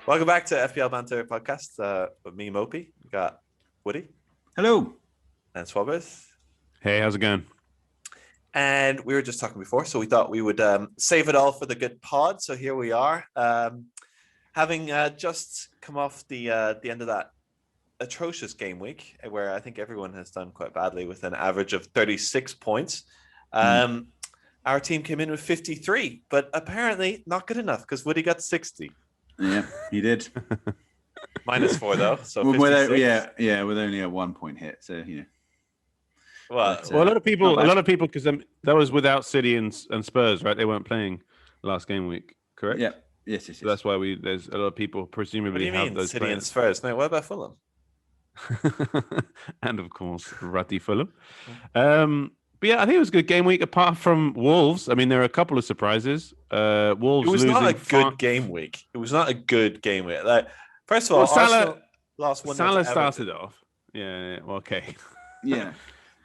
Welcome back to FPL Banter podcast with me, Mopey. We got Woody. Hello. And Swabbers. Hey, how's it going? And we were just talking before, so we thought we would save it all for the good pod. So here we are, having just come off the end of that atrocious game week, where I think everyone has done quite badly with an average of 36 points. Our team came in with 53, but apparently not good enough because Woody got 60. Yeah, he did. -4 though, so with only a 1 point hit. So Well, a lot of people, because that was without City and Spurs, right? They weren't playing last game week, correct? Yeah, yes. So that's why there's a lot of people presumably what do you have mean, those City and players. Spurs? No, what about Fulham? And of course, Rutty Fulham. But yeah, I think it was a good game week. Apart from Wolves, I mean, there are a couple of surprises. Wolves. It was not a losing good game week. It was not a good game week. Like, first of all, Salah lost 1-0 Salah to started off. Yeah. Well, okay. Yeah.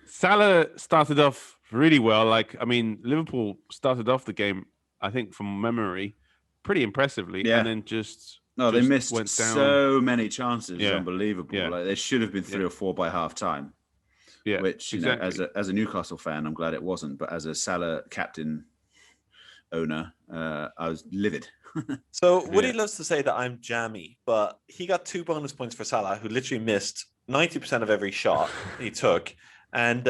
Salah started off really well. Like, I mean, Liverpool started off the game, I think, from memory, pretty impressively, and then they missed went down. so many chances. Yeah. It's unbelievable. Yeah. Like, there should have been 3 or 4 by half time. Yeah, which, exactly. as a Newcastle fan, I'm glad it wasn't. But as a Salah captain owner, I was livid. So Woody loves to say that I'm jammy, but he got 2 bonus points for Salah, who literally missed 90% of every shot he took, and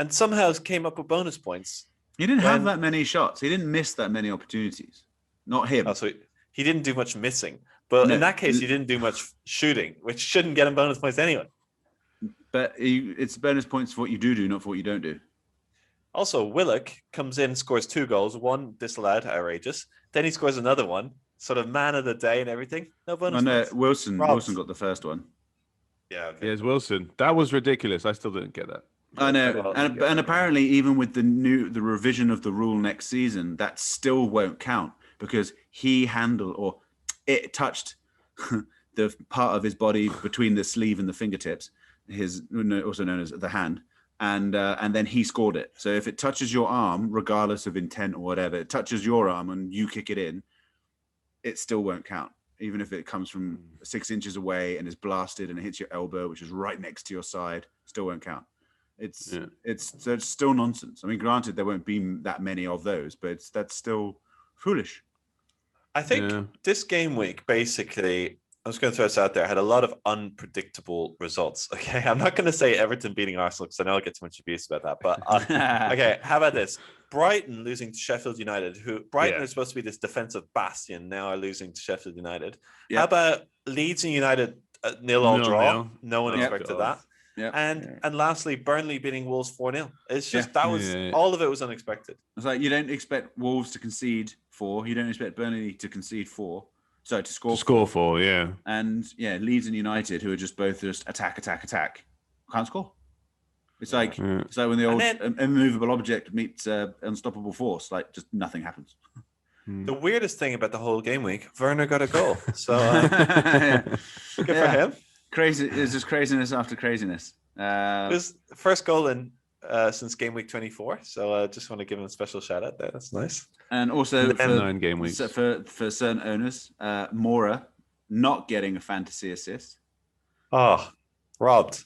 somehow came up with bonus points. He didn't have that many shots. He didn't miss that many opportunities. Not him. Oh, so he didn't do much missing. But in that case, he didn't do much shooting, which shouldn't get him bonus points anyway. But it's bonus points for what you do, not for what you don't do. Also, Willock comes in, scores 2 goals, 1 disallowed, outrageous. Then he scores another one, sort of man of the day and everything. No bonus points. Wilson got the first one. Yeah, okay. Yes, Wilson. That was ridiculous. I still didn't get that. I know, and apparently, even with the revision of the rule next season, that still won't count because it touched the part of his body between the sleeve and the fingertips, also known as the hand, and then he scored it. So if it touches your arm, regardless of intent or whatever, it touches your arm and you kick it in, it still won't count. Even if it comes from 6 inches away and is blasted and it hits your elbow, which is right next to your side, still won't count. It's still nonsense. I mean, granted, there won't be that many of those, but that's still foolish. I think this game week, basically, I'm just going to throw this out there, had a lot of unpredictable results. Okay, I'm not going to say Everton beating Arsenal because I know I'll get too much abuse about that. But okay, how about this? Brighton losing to Sheffield United, who Brighton is supposed to be this defensive bastion, now are losing to Sheffield United. Yeah. How about Leeds and United 0-0 draw? No one expected that. Yeah. And lastly, Burnley beating Wolves 4-0. It's just all of it was unexpected. It's like you don't expect Wolves to concede 4. You don't expect Burnley to concede 4. So to score 4, yeah. And Leeds and United, who are just both attack, can't score. It's like when the old immovable object meets unstoppable force. Like just nothing happens. The weirdest thing about the whole game week, Werner got a goal. So good for him. Crazy! It's just craziness after craziness. It was the first goal in since game week 24. So I just want to give him a special shout out there. That's nice. And also for 9 game weeks for certain owners, Mora not getting a fantasy assist. Oh, robbed.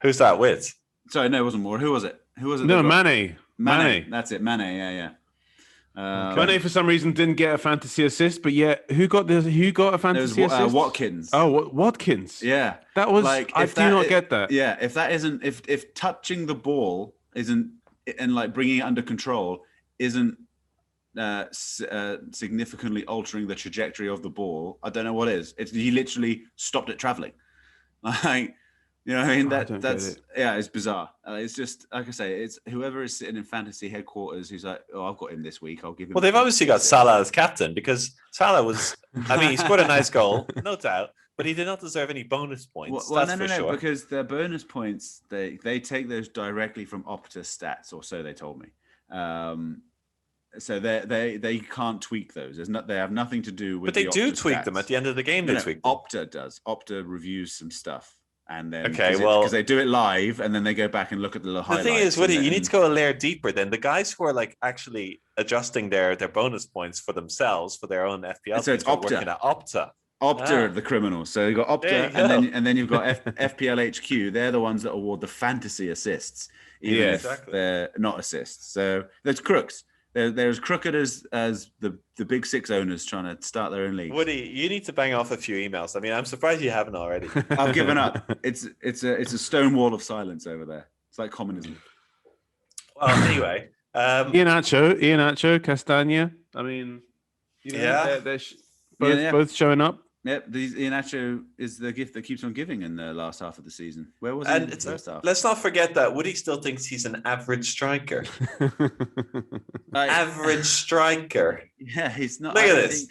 Who's that with? Sorry, no, it wasn't Mora. Who was it? No, Mane. That's it. Mane. Yeah. Mane for some reason didn't get a fantasy assist, but who got a fantasy assist? Watkins. Oh, Watkins. Yeah, that was. Like, I do not get that. Yeah, if that isn't, if touching the ball isn't, and like bringing it under control isn't significantly altering the trajectory of the ball, I don't know what is. He literally stopped it traveling. Like, you know what I mean? It's bizarre. It's just, like I say, it's whoever is sitting in fantasy headquarters who's like, oh, I've got him this week, I'll give him. Well, they've obviously got Salah as captain because Salah was, he scored a nice goal, no doubt, but he did not deserve any bonus points. Well, no, because the bonus points, they take those directly from Opta stats, or so they told me. So they can't tweak those. They have nothing to do with. But they do tweak them at the end of the game. They tweak them. Opta does. Opta reviews some stuff. And then, because they do it live, and then they go back and look at the highlights. The thing is, Woody, you need to go a layer deeper. Then the guys who are like actually adjusting their bonus points for themselves for their own FPL. So it's Opta. Working at Opta. Opta are the criminals. So you've got Opta, and then you've got FPL HQ. They're the ones that award the fantasy assists, even if they're not assists. So there's crooks. They're as crooked as the big six owners trying to start their own league. Woody, you need to bang off a few emails. I mean, I'm surprised you haven't already. I've given up. It's a stone wall of silence over there. It's like communism. Well, anyway, Iheanacho, Castagna. I mean, they're both showing up. Yep, Iheanacho is the gift that keeps on giving in the last half of the season. Where was he in the first half? Let's not forget that Woody still thinks he's an average striker. Average striker. Yeah, he's not. Look at this.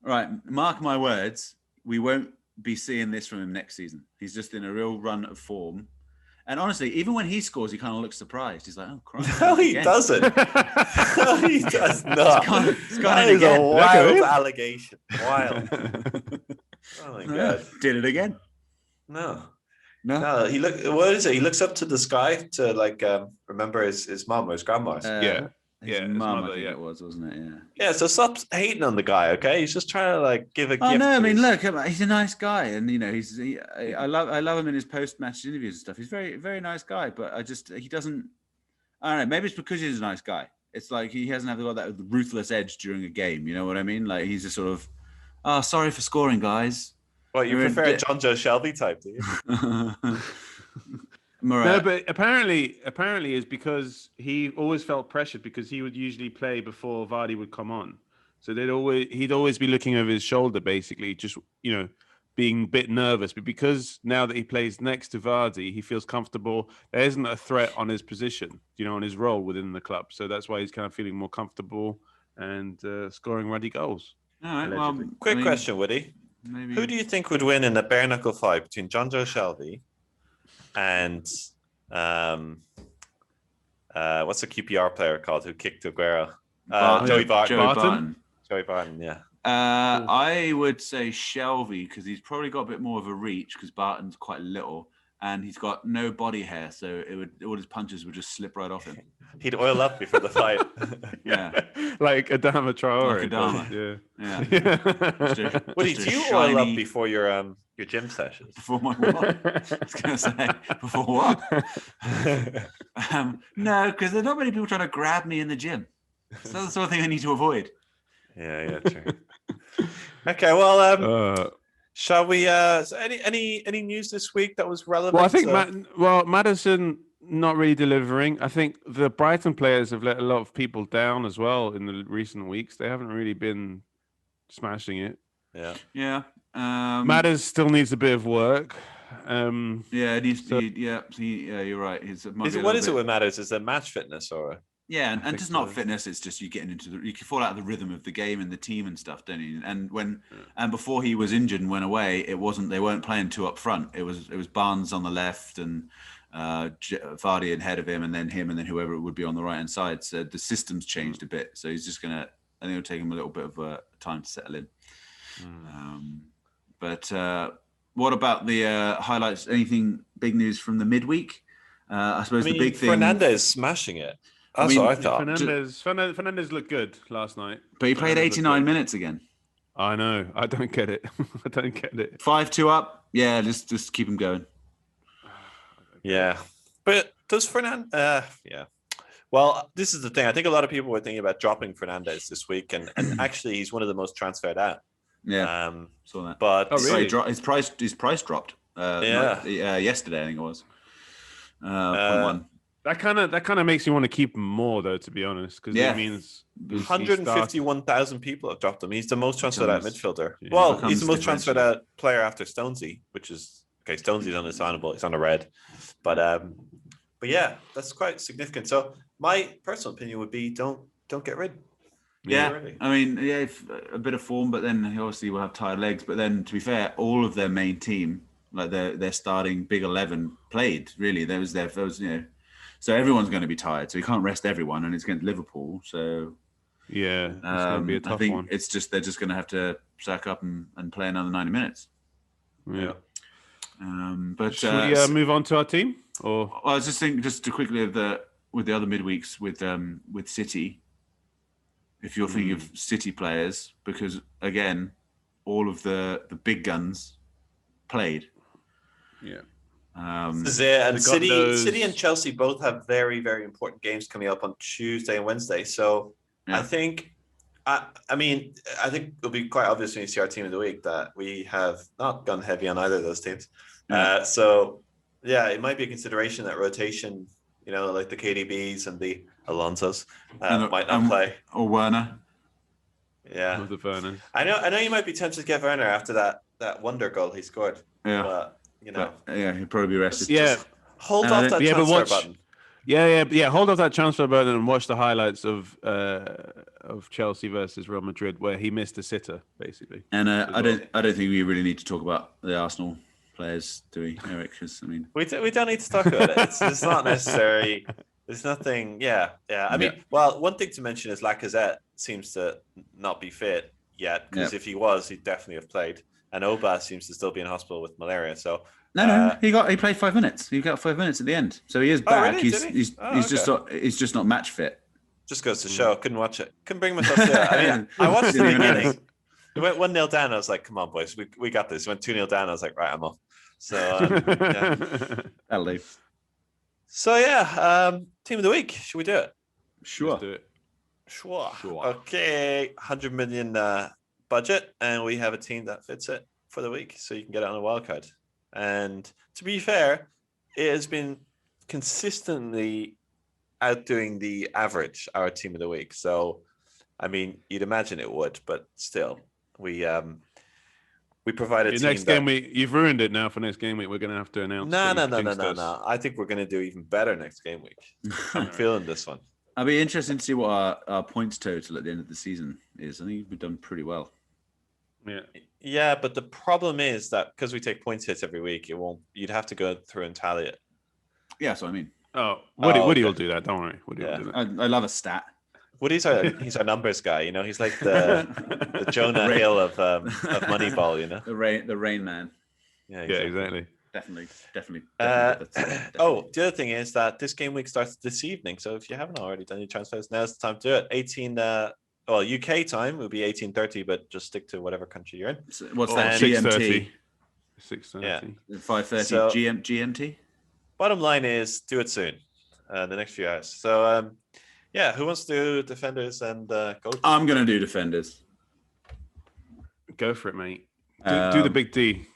Right, mark my words, we won't be seeing this from him next season. He's just in a real run of form. And honestly, even when he scores, he kind of looks surprised. He's like, "Oh, Christ!" No, he doesn't. No, he does not. It's gone that in is again. a wild allegation. Wild. Oh my god! Did it again? No. He what is it? He looks up to the sky to remember his mom or his grandma. His mum, I think it was, wasn't it? Yeah. Yeah. So stop hating on the guy, okay? He's just trying to give a gift. Oh no, I mean, look, he's a nice guy, and I love him in his post-match interviews and stuff. He's very, very nice guy, but he doesn't. I don't know. Maybe it's because he's a nice guy. It's like he hasn't got that ruthless edge during a game. You know what I mean? Like he's just sort of, "Oh, sorry for scoring, guys." Well, you prefer a John Joe Shelby type, do you? No, but apparently it's because he always felt pressured because he would usually play before Vardy would come on. So he'd always be looking over his shoulder, basically, just being a bit nervous. But because now that he plays next to Vardy, he feels comfortable. There isn't a threat on his position, on his role within the club. So that's why he's kind of feeling more comfortable and scoring ruddy goals. All right. Well, quick question, Woody. Maybe... Who do you think would win in a bare knuckle fight between John Joe Shelby and what's the QPR player called who kicked Aguero? Joey Barton. Joey Barton, yeah. I would say Shelby because he's probably got a bit more of a reach because Barton's quite little and he's got no body hair, so all his punches would just slip right off him. He'd oil up before the fight. Yeah, like Adama Traore. Yeah. Woody, do you oil up before your gym sessions? Before my what? I was going to say before what? No, because there's not many people trying to grab me in the gym. So that's the sort of thing I need to avoid. Yeah, true. Okay, well, shall we? So any news this week that was relevant? Well, I think Maddison not really delivering. I think the Brighton players have let a lot of people down as well in the recent weeks. They haven't really been smashing it. Yeah. Madders still needs a bit of work. It needs to. You're right. What is it with Madders? Is it match fitness or? Yeah, and just not fitness. It's just you getting into you can fall out of the rhythm of the game and the team and stuff, don't you? And before he was injured and went away, they weren't playing two up front. It was Barnes on the left and Vardy ahead of him, and then whoever it would be on the right hand side. So the system's changed a bit. So he's just I think it'll take him a little bit of time to settle in. But what about the highlights? Anything big news from the midweek? I suppose the big thing. Fernandes smashing it. That's what I thought. Fernandes looked good last night. But he played 89 minutes again. I know. I don't get it. 5-2 up. Yeah, just keep him going. Yeah. But does Fernandes... yeah. Well, this is the thing. I think a lot of people were thinking about dropping Fernandes this week, and actually he's one of the most transferred out. Yeah. Saw that. But really? His price dropped. Yesterday, I think it was. 0.1. That kind of makes you want to keep him more, though, to be honest, because it means 151,000 people have dropped him. He's the most transferred out midfielder. Yeah. Well, he's the most transferred out player after Stonesy, which is okay. Stonesy's unassignable; he's on a red, but yeah, that's quite significant. So my personal opinion would be don't get rid. Yeah, I mean, a bit of form, but then he obviously will have tired legs. But then, to be fair, all of their main team, like their starting big 11, played. Really, so everyone's going to be tired. So he can't rest everyone, and it's against Liverpool. So yeah, it's going to be a tough one. It's just they're just going to have to sack up and play another 90 minutes. Yeah. But should we move on to our team? Or I was just thinking, just to quickly with the other midweeks with City. If you're thinking of City players, because again, all of the big guns played. Yeah. This is it. And City and Chelsea both have very, very important games coming up on Tuesday and Wednesday. So I think, I think it'll be quite obvious when you see our team of the week that we have not gone heavy on either of those teams. Yeah. So yeah, it might be a consideration that rotation, like the KDBs and the Alonsos might not play. Or Werner. Yeah. Or the Werner. I know you might be tempted to get Werner after that wonder goal he scored. Yeah. But, he'll probably be rested. Yeah. Hold off that transfer button. Yeah. Hold off that transfer button and watch the highlights of Chelsea versus Real Madrid, where he missed a sitter, basically. And I don't think we really need to talk about the Arsenal players, do we, Eric? Because we don't need to talk about it. It's not necessary. There's nothing. Yeah. I mean, well, one thing to mention is Lacazette seems to not be fit yet, because if he was, he'd definitely have played. And Oba seems to still be in hospital with malaria. So no, he played 5 minutes. He got 5 minutes at the end, so he is back. Really? He's just not match fit. Just goes to show. Couldn't watch it. Couldn't bring myself to it. I mean, I watched the beginning. It went 1-0 down. I was like, "Come on, boys, we got this." It went 2-0 down. I was like, "Right, I'm off." So that'll do. So team of the week. Should we do it? Sure. Let's do it. Sure. Okay, 100 million budget, and we have a team that fits it for the week, so you can get it on a wild card. And to be fair, it has been consistently outdoing the average, our team of the week. So, I mean, you'd imagine it would, but still, we provide a team. Next game week, you've ruined it now. For next game week, we're going to have to announce. No. I think we're going to do even better next game week. I'm feeling this one. I'll be interested to see what our points total at the end of the season is. I think we've done pretty well. Yeah, but the problem is that because we take points hits every week, you'd have to go through and tally it. Yeah, that's what I mean. Woody will do that. Don't worry. Woody will do that. I love a stat. Woody's our numbers guy. He's like the Jonah Hill of Moneyball. The Rain Man. Yeah, exactly. Definitely. The other thing is that this game week starts this evening. So if you haven't already done your transfers, now's the time to do it. 18. UK time will be 18:30, but just stick to whatever country you're in. So what's that? GMT. 6:30. Yeah. 5:30 GMT. Bottom line is, do it soon. The next few hours. So who wants to do defenders and goalkeepers? I'm gonna do defenders. Go for it, mate. Do the big D.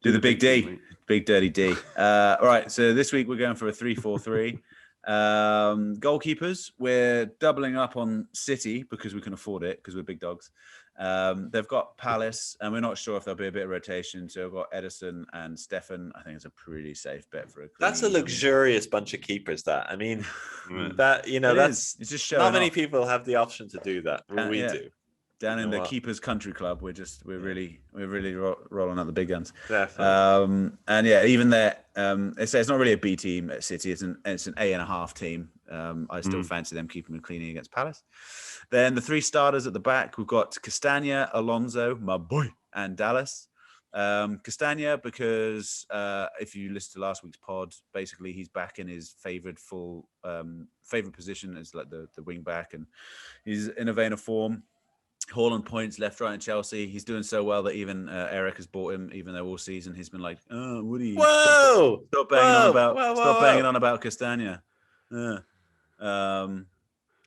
Do the big D. Big dirty D. All right. So this week we're going for a 3-4-3. Goalkeepers, we're doubling up on City because we can afford it because we're big dogs. They've got Palace, and we're not sure if there'll be a bit of rotation. So we've got Edison and Stefan. I think it's a pretty safe bet for a clean. That's a luxurious bunch of keepers. That I mean, it's just showing not many off. people have the option to do that. We do. Down in the Keepers Country Club, we're really rolling out the big guns. Definitely. And even there, it's not really a B team at City. It's an A.5 team. I still fancy them keeping them clean against Palace. Then the 3 starters at the back, we've got Castagna, Alonso, my boy, and Dallas. Castagna, because if you listen to last week's pod, basically he's back in his favorite position as like the wing back, and he's in a vein of form. Haaland points left, right, and Chelsea. He's doing so well that even Eric has bought him, even though all season he's been like, "Oh, Woody, stop banging on about Castagna."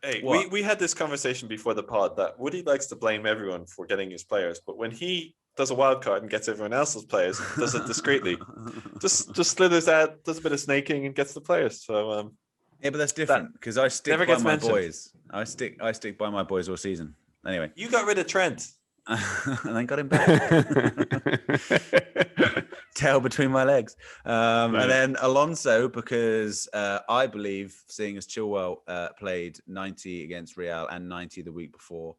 Hey, we had this conversation before the pod that Woody likes to blame everyone for getting his players, but when he does a wild card and gets everyone else's players, does it discreetly, just slithers out, does a bit of snaking, and gets the players. So yeah, but that's different because I stick by my boys. I stick by my boys all season. Anyway, you got rid of Trent. And then got him back. Tail between my legs. And then Alonso, because I believe, seeing as Chilwell played 90 against Real and 90 the week before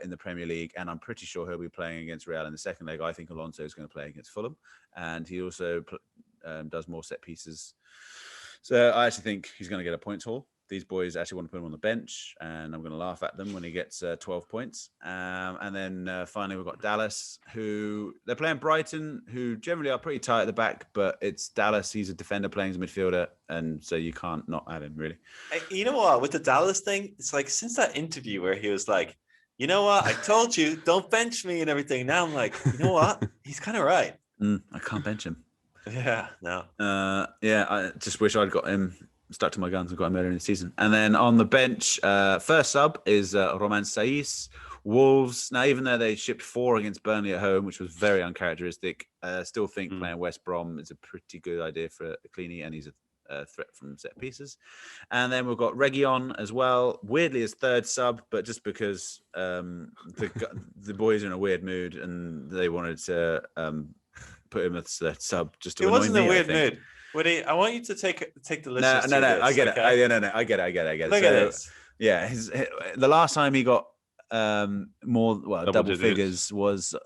in the Premier League, and I'm pretty sure he'll be playing against Real in the second leg, I think Alonso is going to play against Fulham. And he also does more set pieces. So I actually think he's going to get a points haul. These boys actually want to put him on the bench, and I'm going to laugh at them when he gets 12 points. And then finally, we've got Dallas, who they're playing Brighton, who generally are pretty tight at the back, but it's Dallas. He's a defender playing as a midfielder, and so you can't not have him, really. You know what? With the Dallas thing, it's like since that interview where he was like, you know what? I told you, don't bench me and everything. Now I'm like, you know what? He's kind of right. I can't bench him. Yeah, no. I just wish I'd got him stuck to my guns and got him earlier in the season. And then on the bench, first sub is Roman Saiz. Wolves. Now, even though they shipped 4 against Burnley at home, which was very uncharacteristic, still think playing West Brom is a pretty good idea for Cleany, and he's a threat from set pieces. And then we've got Reguilon as well, weirdly as third sub, but just because the boys are in a weird mood and they wanted to put him as a sub just to annoy me. It wasn't a weird mood. Woody, I want you to take the listeners. No, this, I get okay? it. I get it. Look at this. Yeah, the last time he got double figures was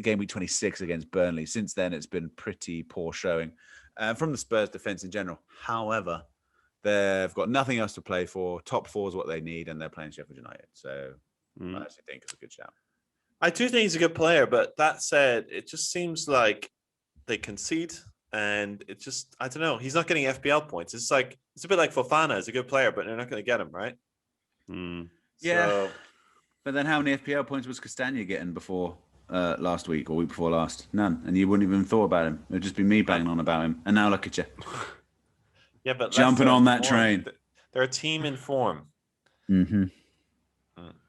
game week 26 against Burnley. Since then, it's been pretty poor showing from the Spurs defense in general. However, they've got nothing else to play for. Top 4 is what they need, and they're playing Sheffield United. So I actually think it's a good shout. I do think he's a good player, but that said, it just seems like they concede, and it just, I don't know. He's not getting FPL points. It's a bit like Fofana is a good player, but they're not going to get him, right? Yeah. So, but then how many FPL points was Castagna getting before last week or week before last? None. And you wouldn't even thought about him. It would just be me banging on about him. And now look at you. Yeah, but jumping on that train. They're a team in form. Mm-hmm.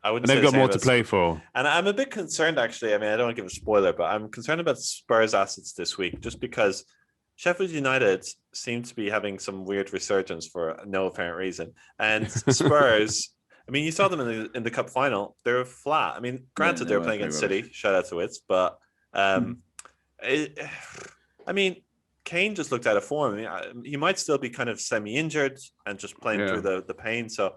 I wouldn't. And they've got more to play for. And I'm a bit concerned, actually. I mean, I don't want to give a spoiler, but I'm concerned about Spurs' assets this week, just because Sheffield United seem to be having some weird resurgence for no apparent reason, and Spurs. I mean, you saw them in the cup final. They're flat. I mean, granted, they were playing against City. Shout out to Wits. But, I mean, Kane just looked out of form. I mean, he might still be kind of semi-injured and just playing through the pain. So,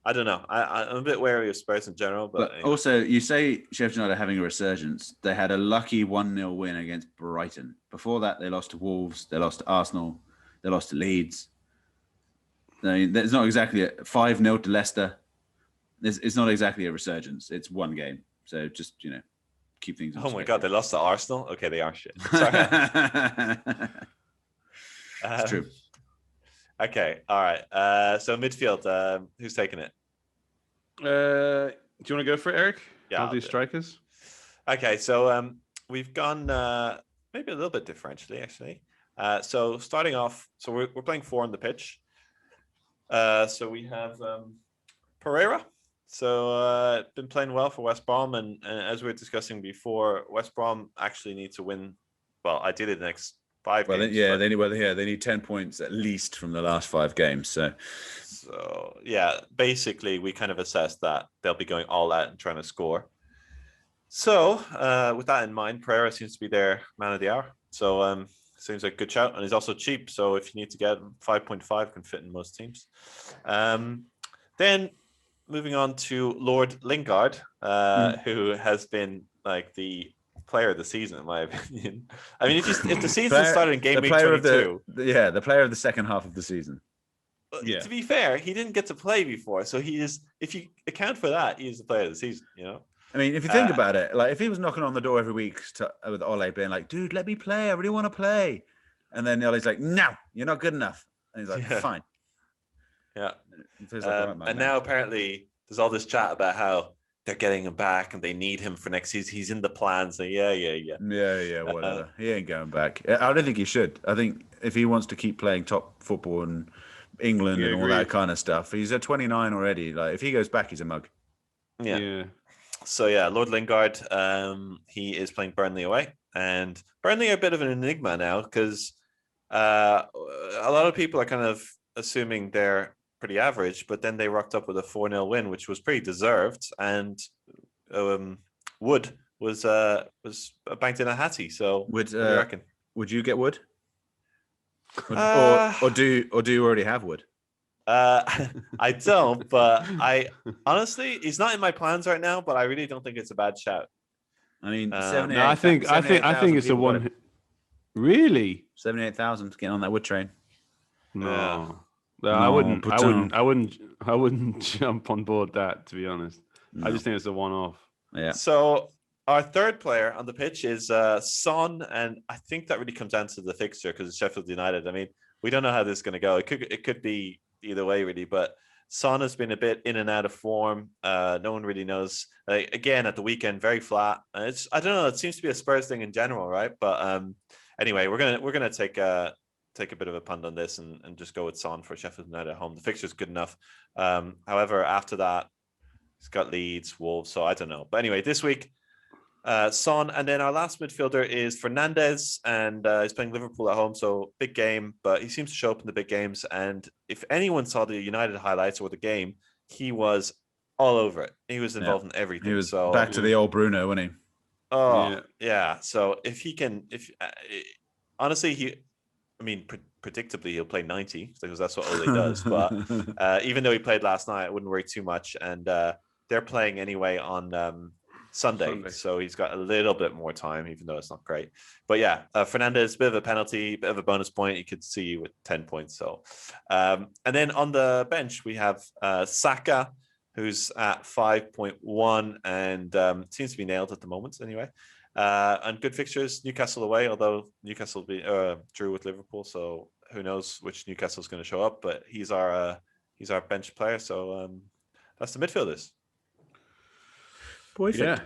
I don't know. I'm a bit wary of Spurs in general. But also, you say Sheffield United are having a resurgence. They had a lucky 1-0 win against Brighton. Before that, they lost to Wolves. They lost to Arsenal. They lost to Leeds. I mean, there's not exactly a 5-0 to Leicester. It's not exactly a resurgence. It's one game. So just, keep things in perspective. My God, they lost to Arsenal? Okay, they are shit. Sorry. It's true. Okay, all right. So midfield, who's taking it? Do you want to go for it, Eric? Yeah, I'll do strikers. Okay, so we've gone maybe a little bit differentially, actually. So starting off, so we're playing 4 on the pitch. So we have Pereira. So been playing well for West Brom, and as we were discussing before, West Brom actually need to win. Well, ideally the next 5 games. They need 10 points at least from the last 5 games. So yeah, basically we kind of assessed that they'll be going all out and trying to score. So with that in mind, Pereira seems to be their man of the hour. So seems like a good shout, and he's also cheap. So if you need to get 5.5, can fit in most teams. Then moving on to Lord Lingard, who has been like the player of the season, in my opinion. I mean, if the season started in game week 22, the player of the second half of the season. Yeah. To be fair, he didn't get to play before, so he is. If you account for that, he is the player of the season. I mean, if you think about it, like if he was knocking on the door every week with Ole being like, "Dude, let me play. I really want to play," and then Ole's like, "No, you're not good enough," and he's like, "Fine." Yeah. And now apparently there's all this chat about how they're getting him back and they need him for next season. He's in the plans. So yeah, whatever. He ain't going back. I don't think he should. I think if he wants to keep playing top football in England and all that kind of stuff, he's at 29 already. Like if he goes back, he's a mug. Yeah. So yeah, Lord Lingard, he is playing Burnley away, and Burnley are a bit of an enigma now because a lot of people are kind of assuming they're pretty average, but then they rocked up with a 4-0 win, which was pretty deserved, and Wood was banked in a hattie. So what do you reckon? Would you get Wood? Or do you already have Wood? I don't, but I honestly, he's not in my plans right now, but I really don't think it's a bad shout. I mean, no, I think it's a one. Really, 78,000 getting on that Wood train. No, I wouldn't jump on board that, to be honest. No. I just think it's a one-off. Yeah. So our third player on the pitch is Son, and I think that really comes down to the fixture because it's Sheffield United. I mean, we don't know how this is going to go. It could be either way, really. But Son has been a bit in and out of form. No one really knows. Again, at the weekend, very flat. I don't know. It seems to be a Spurs thing in general, right? But anyway, we're gonna take a bit of a punt on this and just go with Son for Sheffield United at home. The fixture's good enough. However, after that, he's got Leeds, Wolves. So I don't know. But anyway, this week, Son, and then our last midfielder is Fernandes, and he's playing Liverpool at home, so big game, but he seems to show up in the big games. And if anyone saw the United highlights or the game, he was all over it. He was involved in everything. He was back to the old Bruno, wasn't he? Oh yeah. So if he can, honestly, predictably he'll play 90 because that's what Ole does. But even though he played last night, I wouldn't worry too much. And they're playing anyway on Sunday, so he's got a little bit more time, even though it's not great. But yeah, Fernandes, bit of a penalty, bit of a bonus point. He could see you with 10 points. So, and then on the bench we have Saka, who's at 5.1 and seems to be nailed at the moment anyway. And good fixtures, Newcastle away, although Newcastle drew with Liverpool, so who knows which Newcastle's going to show up. But he's our bench player, so that's the midfielders. Perfect. Yeah,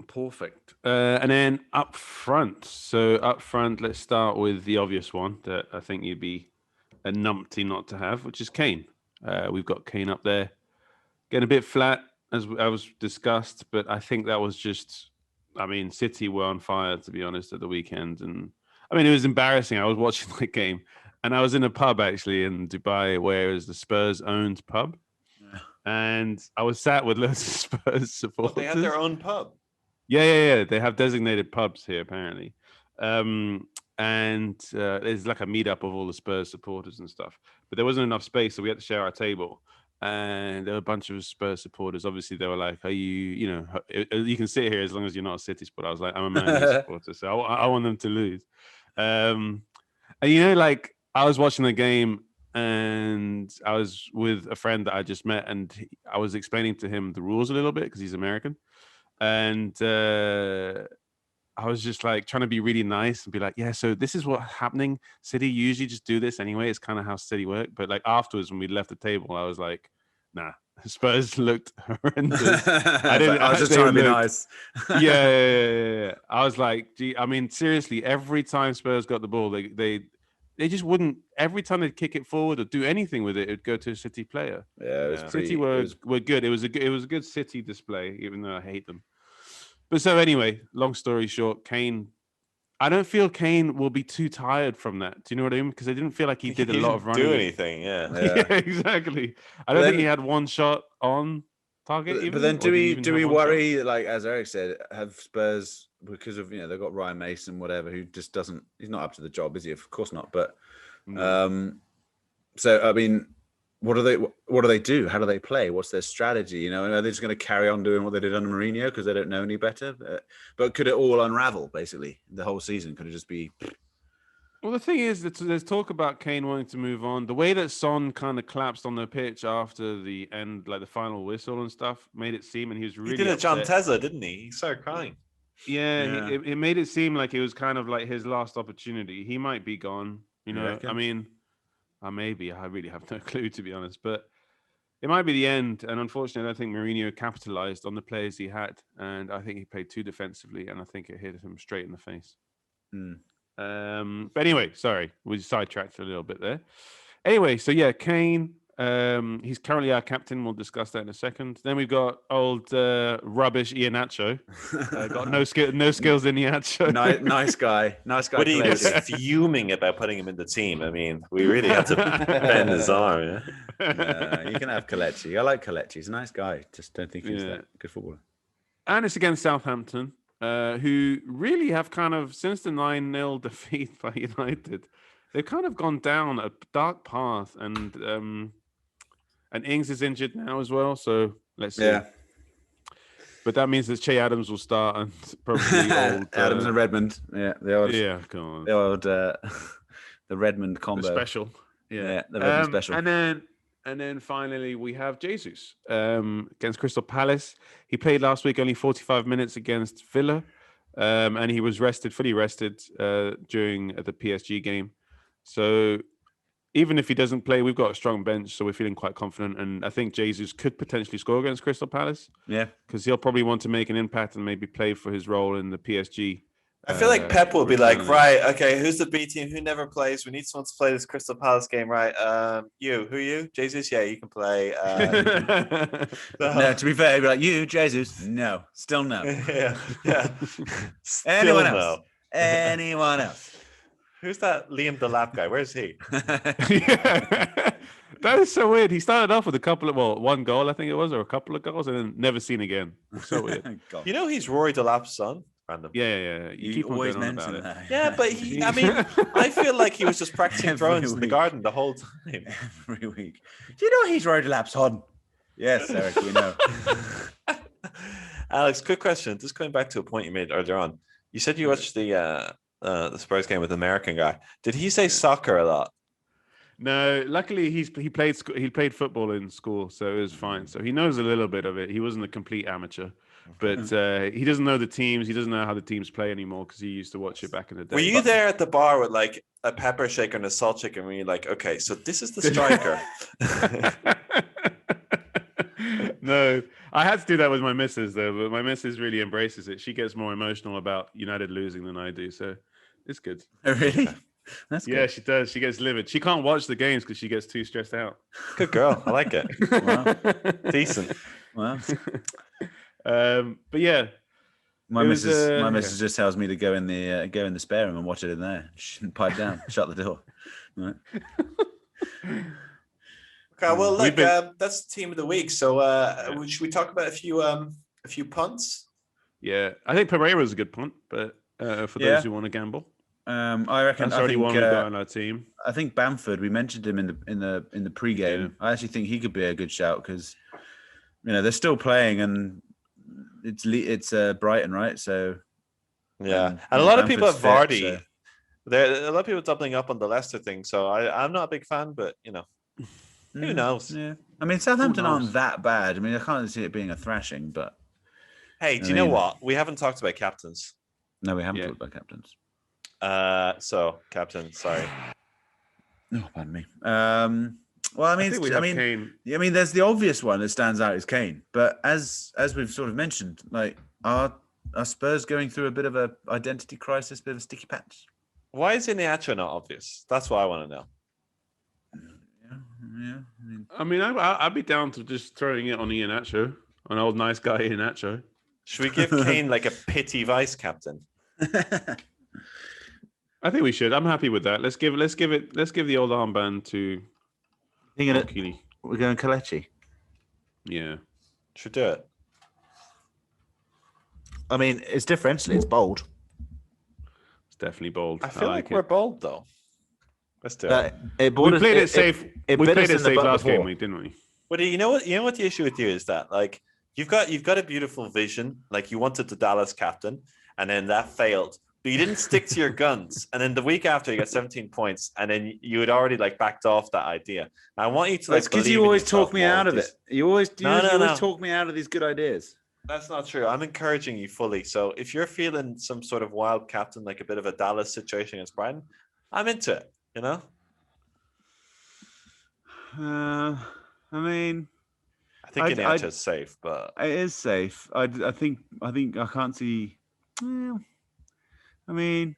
perfect. And then up front. So up front, let's start with the obvious one that I think you'd be a numpty not to have, which is Kane. We've got Kane up there, getting a bit flat as I was discussed, but I think that was just. City were on fire, to be honest, at the weekend, and it was embarrassing. I was watching the game, and I was in a pub actually in Dubai, where it was the Spurs-owned pub. And I was sat with loads of Spurs supporters. They had their own pub. Yeah. They have designated pubs here, apparently. And there's like a meetup of all the Spurs supporters and stuff. But there wasn't enough space, so we had to share our table. And there were a bunch of Spurs supporters. Obviously, they were like, "Are you you can sit here as long as you're not a City supporter." I was like, "I'm a Man U supporter, so I want them to lose." And I was watching the game. And I was with a friend that I just met, and I was explaining to him the rules a little bit because he's American. And I was just like trying to be really nice and be like, yeah, so this is what's happening. City usually just do this anyway. It's kind of how City work. But like afterwards, when we left the table, I was like, nah, Spurs looked horrendous. I was just trying to be nice. Yeah. I was like, gee, seriously, every time Spurs got the ball, they just wouldn't. Every time they'd kick it forward or do anything with it, it'd go to a City player. Yeah, City were good. It was a good City display, even though I hate them. But so anyway, long story short, Kane. I don't feel Kane will be too tired from that. Do you know what I mean? Because I didn't feel like he did a lot of running. Do anything? Yeah, exactly. I don't think he had one shot on target. But then, do we worry? Shot? Like as Eric said, have Spurs? Because of they've got Ryan Mason, whatever, who just doesn't. He's not up to the job, is he? Of course not. But so what do they do? How do they play? What's their strategy? Are they just going to carry on doing what they did under Mourinho because they don't know any better? But could it all unravel? Basically, the whole season could it just be? Well, the thing is that there's talk about Kane wanting to move on. The way that Son kind of collapsed on the pitch after the end, like the final whistle and stuff, made it seem, and he was really. He did a John Tezza, didn't he? He started crying. Yeah. It made it seem like it was kind of like his last opportunity. He might be gone. Maybe. I really have no clue, to be honest. But it might be the end. And unfortunately, I don't think Mourinho capitalized on the players he had. And I think he played too defensively. And I think it hit him straight in the face. But anyway, sorry. We sidetracked a little bit there. Anyway, so yeah, Kane. He's currently our captain. We'll discuss that in a second. Then we've got old rubbish Iheanacho. Got no skills in Iheanacho. Nice guy. But he was fuming about putting him in the team. We really had to bend his arm. Yeah? You can have Kelechi. I like Kelechi. He's a nice guy. Just don't think he's that good footballer. And it's against Southampton, who really have kind of, since the 9-0 defeat by United, they've kind of gone down a dark path. And Ings is injured now as well, so let's see. Yeah. But that means that Che Adams will start and probably Adams and Redmond. Yeah, the old the Redmond combo. The special. Yeah, the Redmond special. And then finally we have Jesus against Crystal Palace. He played last week only 45 minutes against Villa, and he was fully rested during the PSG game. So even if he doesn't play, we've got a strong bench, so we're feeling quite confident. And I think Jesus could potentially score against Crystal Palace. Yeah, because he'll probably want to make an impact and maybe play for his role in the PSG. I feel like Pep will be like, right, okay, who's the B team? Who never plays? We need someone to play this Crystal Palace game, right? Who are you? Jesus? Yeah, you can play. No, to be fair, he'd be like, you, Jesus? No, still no. yeah. Anyone else? Anyone else? Who's that Liam Delap guy? Where's he? Yeah. That is so weird. He started off with one goal, I think it was, or a couple of goals, and then never seen again. So weird. You know, he's Rory Delap's son. Random. Yeah. You keep always on going mention on about it. that. Yeah, but I feel like he was just practicing thrones in the garden the whole time. Every week. Do you know he's Rory Delap's son? Yes, Eric, we know. Alex, quick question. Just going back to a point you made earlier on. You said you watched the Spurs game with the American guy. Did he say soccer a lot? No, luckily he played football in school, so it was fine. So he knows a little bit of it. He wasn't a complete amateur, but he doesn't know the teams. He doesn't know how the teams play anymore because he used to watch it back in the day. Were you there at the bar with like a pepper shaker and a salt shaker? And you're like, okay, so this is the striker. No, I had to do that with my missus though, but my missus really embraces it. She gets more emotional about United losing than I do, so it's good. Oh, really? That's good. Yeah, she does. She gets livid. She can't watch the games because she gets too stressed out. Good girl. I like it. Wow. Decent. Wow. But yeah, my missus just tells me to go in the spare room and watch it in there. Pipe down, shut the door. Right. Okay, well, look, that's the team of the week. So, should we talk about a few punts? Yeah, I think Pereira's a good punt, but for those who want to gamble, I reckon that's already one we've got on our team. I think Bamford. We mentioned him in the pregame. Yeah. I actually think he could be a good shout because they're still playing and it's Brighton, right? So yeah, and a lot of people have Vardy. So. There a lot of people doubling up on the Leicester thing. So I'm not a big fan, but who knows? Yeah, I mean Southampton aren't that bad. I mean I can't see it being a thrashing, but hey, do you know what? We haven't talked about captains. No, we haven't talked about captains. So captain, sorry. Oh, pardon me. Well, I mean, there's the obvious one that stands out is Kane, but as we've sort of mentioned, like are Spurs going through a bit of a identity crisis, bit of a sticky patch? Why is Iheanacho not obvious? That's what I want to know. Yeah. I'd be down to just throwing it on Iheanacho, an old nice guy Iheanacho. Should we give Kane like a pity vice captain? I think we should. I'm happy with that. Let's give the old armband to. We're going Kelechi. Yeah, should do it. I mean, it's differentially, it's bold. It's definitely bold. I feel like we're bold though. Let's do it. We played it safe. We played it safe last game week, didn't we? But you know what? You know what the issue with you is that like you've got a beautiful vision. Like you wanted the Dallas captain, and then that failed. But you didn't stick to your guns, and then the week after you got 17 points, and then you had already like backed off that idea. I want you to. That's because you always talk me out of it. You always talk me out of these good ideas. That's not true. I'm encouraging you fully. So if you're feeling some sort of wild captain, like a bit of a Dallas situation against Brighton, I'm into it. I mean, I think Iheanacho is safe, but it is safe. I think I can't see. I mean,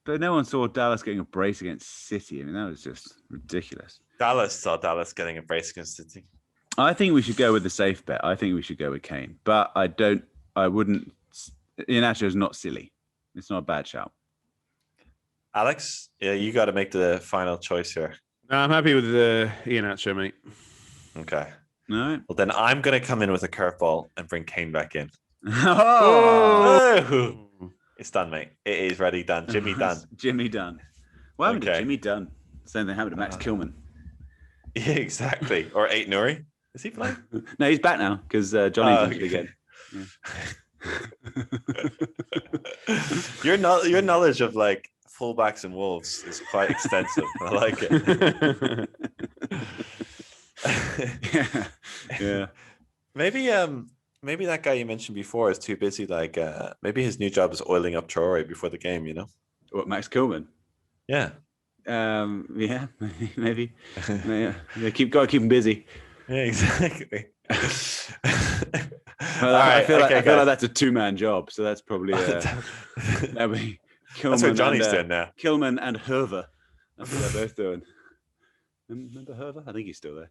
but no one saw Dallas getting a brace against City. I mean, that was just ridiculous. Dallas saw Dallas getting a brace against City. I think we should go with the safe bet. I think we should go with Kane, but I wouldn't. Iheanacho is not silly. It's not a bad shout. Alex, yeah, you got to make the final choice here. No, I'm happy with Iheanacho, mate. Okay. All right. Well, then I'm going to come in with a curveball and bring Kane back in. Oh! It's done, mate. It is ready, done. Jimmy done. Jimmy done. What happened to Jimmy Dunn? Same thing happened to Max Kilman. Yeah, exactly. Or Ait Nouri. Is he playing? No, he's back now because Johnny's injured again. Yeah. Your knowledge of like fullbacks and Wolves is quite extensive. I like it. Yeah. Maybe that guy you mentioned before is too busy. Like maybe his new job is oiling up Traore before the game. What, Max Kilman? Yeah. Yeah, maybe. Yeah, gotta keep them busy. Yeah, exactly. Well, I feel like that's a 2-man job, so that's probably that'll be Kilman. That's what Johnny's doing now. Kilman and Herver. That's what they're both doing. Remember Herver? I think he's still there.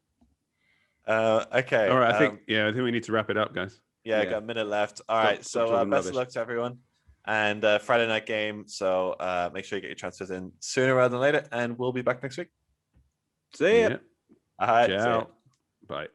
Okay. All right. I think we need to wrap it up, guys. Yeah, got a minute left. All right. So best of luck to everyone. And Friday night game. So make sure you get your transfers in sooner rather than later. And we'll be back next week. See ya. Yeah. All right. Ciao. Bye.